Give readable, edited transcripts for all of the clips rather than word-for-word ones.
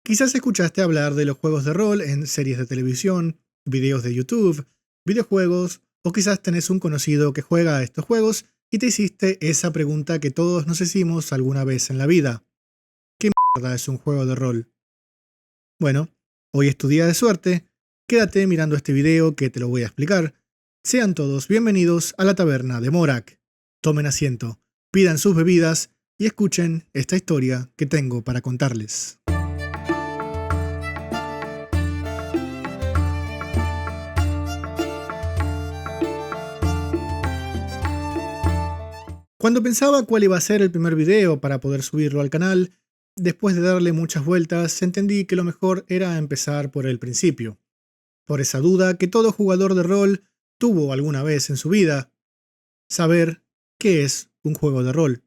Quizás escuchaste hablar de los juegos de rol en series de televisión, videos de YouTube, videojuegos, o quizás tenés un conocido que juega a estos juegos y te hiciste esa pregunta que todos nos hicimos alguna vez en la vida. ¿Qué mierda es un juego de rol? Bueno, hoy es tu día de suerte, quédate mirando este video que te lo voy a explicar. Sean todos bienvenidos a la taberna de Morak. Tomen asiento, pidan sus bebidas y escuchen esta historia que tengo para contarles. Cuando pensaba cuál iba a ser el primer video para poder subirlo al canal, después de darle muchas vueltas, entendí que lo mejor era empezar por el principio. Por esa duda que todo jugador de rol tuvo alguna vez en su vida: saber qué es un juego de rol.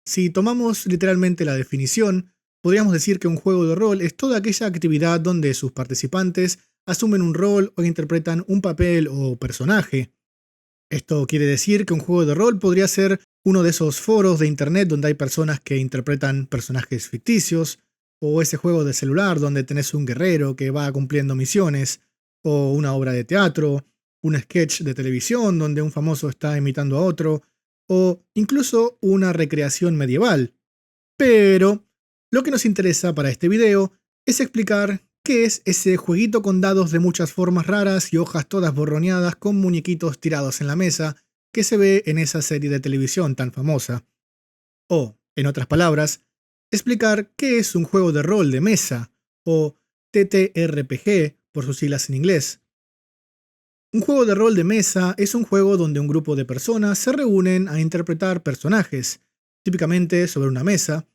Si tomamos literalmente la definición, podríamos decir que un juego de rol es toda aquella actividad donde sus participantes asumen un rol o interpretan un papel o personaje. Esto quiere decir que un juego de rol podría ser uno de esos foros de internet donde hay personas que interpretan personajes ficticios, o ese juego de celular donde tenés un guerrero que va cumpliendo misiones, o una obra de teatro, un sketch de televisión donde un famoso está imitando a otro, o incluso una recreación medieval. Pero lo que nos interesa para este video es explicar qué es ese jueguito con dados de muchas formas raras y hojas todas borroneadas con muñequitos tirados en la mesa que se ve en esa serie de televisión tan famosa. O, en otras palabras, explicar qué es un juego de rol de mesa, o TTRPG por sus siglas en inglés. Un juego de rol de mesa es un juego donde un grupo de personas se reúnen a interpretar personajes, típicamente sobre una mesa,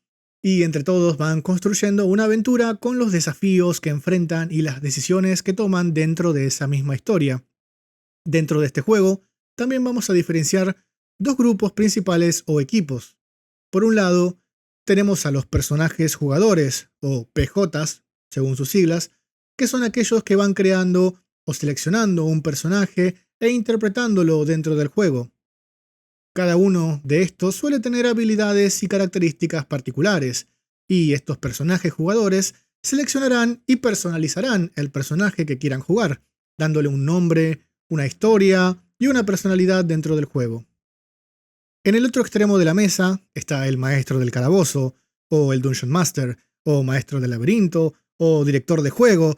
y entre todos van construyendo una aventura con los desafíos que enfrentan y las decisiones que toman dentro de esa misma historia. Dentro de este juego, también vamos a diferenciar dos grupos principales o equipos. Por un lado, tenemos a los personajes jugadores, o PJs, según sus siglas, que son aquellos que van creando o seleccionando un personaje e interpretándolo dentro del juego. Cada uno de estos suele tener habilidades y características particulares, y estos personajes jugadores seleccionarán y personalizarán el personaje que quieran jugar, dándole un nombre, una historia y una personalidad dentro del juego. En el otro extremo de la mesa está el maestro del calabozo, o el Dungeon Master, o maestro del laberinto, o director de juego.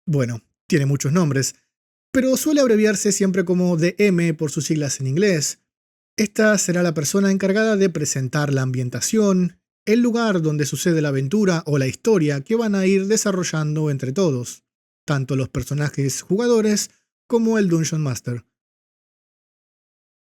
Bueno, tiene muchos nombres, pero suele abreviarse siempre como DM por sus siglas en inglés. Esta será la persona encargada de presentar la ambientación, el lugar donde sucede la aventura o la historia que van a ir desarrollando entre todos, tanto los personajes jugadores como el Dungeon Master.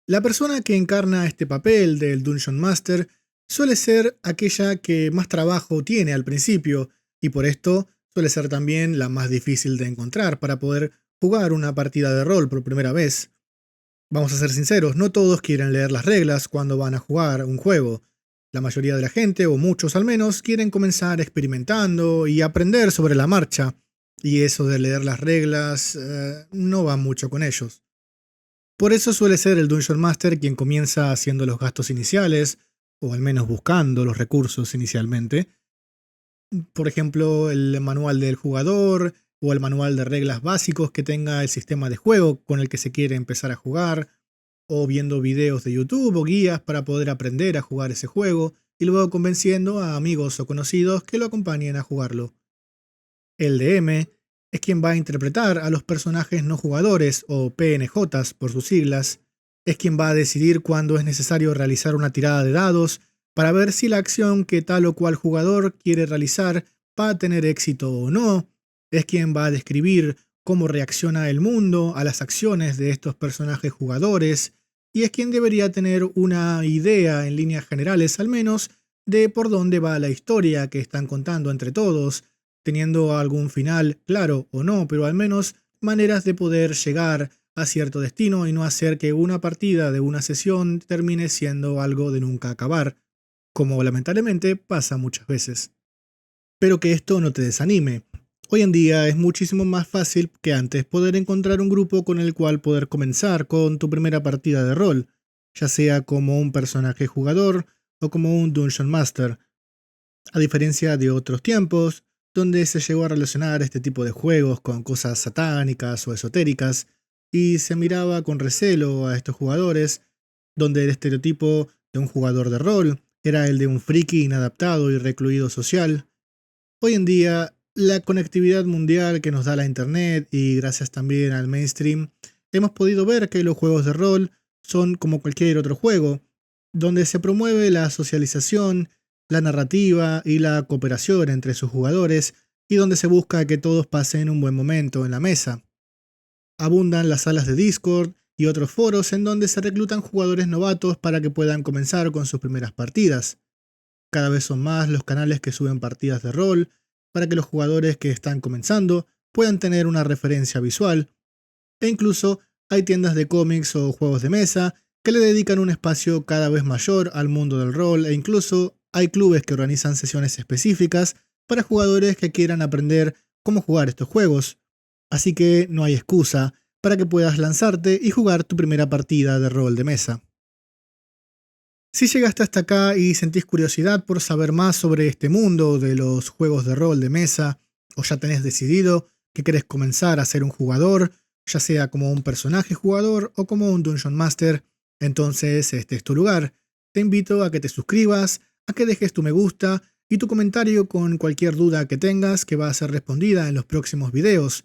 La persona que encarna este papel del Dungeon Master suele ser aquella que más trabajo tiene al principio, y por esto suele ser también la más difícil de encontrar para poder jugar una partida de rol por primera vez. Vamos a ser sinceros, no todos quieren leer las reglas cuando van a jugar un juego. La mayoría de la gente, o muchos al menos, quieren comenzar experimentando y aprender sobre la marcha, y eso de leer las reglas no va mucho con ellos. Por eso suele ser el Dungeon Master quien comienza haciendo los gastos iniciales, o al menos buscando los recursos inicialmente. Por ejemplo, el manual del jugador, o el manual de reglas básicos que tenga el sistema de juego con el que se quiere empezar a jugar, o viendo videos de YouTube o guías para poder aprender a jugar ese juego, y luego convenciendo a amigos o conocidos que lo acompañen a jugarlo. El DM es quien va a interpretar a los personajes no jugadores, o PNJs por sus siglas. Es quien va a decidir cuándo es necesario realizar una tirada de dados para ver si la acción que tal o cual jugador quiere realizar va a tener éxito o no. Es quien va a describir cómo reacciona el mundo a las acciones de estos personajes jugadores, y es quien debería tener una idea en líneas generales al menos de por dónde va la historia que están contando entre todos, teniendo algún final claro o no, pero al menos maneras de poder llegar a cierto destino y no hacer que una partida de una sesión termine siendo algo de nunca acabar, como lamentablemente pasa muchas veces. Pero que esto no te desanime. Hoy en día es muchísimo más fácil que antes poder encontrar un grupo con el cual poder comenzar con tu primera partida de rol, ya sea como un personaje jugador o como un Dungeon Master. A diferencia de otros tiempos, donde se llegó a relacionar este tipo de juegos con cosas satánicas o esotéricas, y se miraba con recelo a estos jugadores, donde el estereotipo de un jugador de rol era el de un friki inadaptado y recluido social. Hoy en día, la conectividad mundial que nos da la internet y gracias también al mainstream, hemos podido ver que los juegos de rol son como cualquier otro juego, donde se promueve la socialización, la narrativa y la cooperación entre sus jugadores y donde se busca que todos pasen un buen momento en la mesa. Abundan las salas de Discord y otros foros en donde se reclutan jugadores novatos para que puedan comenzar con sus primeras partidas. Cada vez son más los canales que suben partidas de rol para que los jugadores que están comenzando puedan tener una referencia visual, e incluso hay tiendas de cómics o juegos de mesa que le dedican un espacio cada vez mayor al mundo del rol, e incluso hay clubes que organizan sesiones específicas para jugadores que quieran aprender cómo jugar estos juegos. Así que no hay excusa para que puedas lanzarte y jugar tu primera partida de rol de mesa. Si llegaste hasta acá y sentís curiosidad por saber más sobre este mundo de los juegos de rol de mesa, o ya tenés decidido que querés comenzar a ser un jugador, ya sea como un personaje jugador o como un Dungeon Master, entonces este es tu lugar. Te invito a que te suscribas, a que dejes tu me gusta y tu comentario con cualquier duda que tengas, que va a ser respondida en los próximos videos.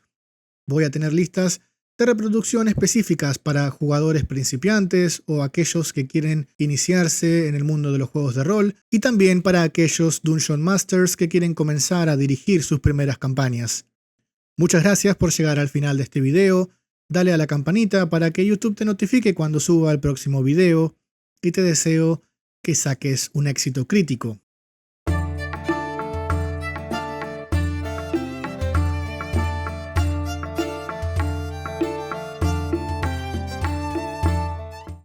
Voy a tener listas de reproducción específicas para jugadores principiantes o aquellos que quieren iniciarse en el mundo de los juegos de rol, y también para aquellos Dungeon Masters que quieren comenzar a dirigir sus primeras campañas. Muchas gracias por llegar al final de este video. Dale a la campanita para que YouTube te notifique cuando suba el próximo video, y te deseo que saques un éxito crítico.